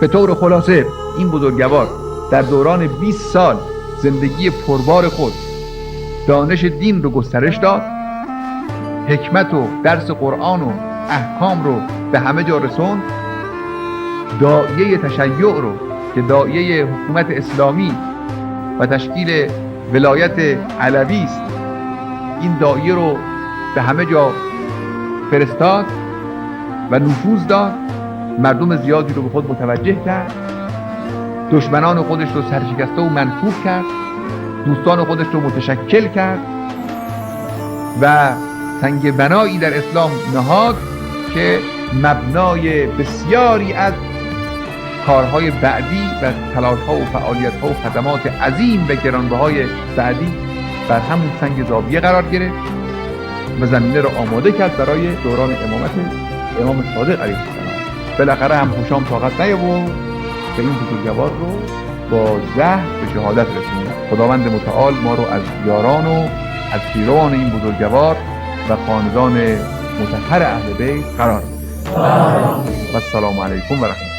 به طور خلاصه این بزرگوار در دوران 20 سال زندگی پربار خود دانش دین رو گسترش داد، حکمت و درس قرآن و احکام رو به همه جا رسوند، داعیه تشیع رو که داعیه حکومت اسلامی و تشکیل ولایت علوی است، این داعیه رو به همه جا فرستاد و نفوذ داد، مردم زیادی رو به خود متوجه کرد، دشمنان خودش رو سرشکسته و منکوب کرد، دوستان خودش رو متشکل کرد و سنگ بنایی در اسلام نهاد که مبنای بسیاری از کارهای بعدی و تلاش‌ها و فعالیت‌ها و خدمات عظیم و گرانبهای بعدی بر همون سنگ زاویه قرار گرفت و زمینه را آماده کرد برای دوران امامت امام صادق علیه السلام. بالاخره هم هوشام طاقت نیاورد و این بزرگوار رو با زهر به شهادت رسوند. خداوند متعال ما رو از یاران و از پیروان این بزرگوار و خاندان مطهر اهل بیت قرار بده. و السلام علیکم و رحمت الله.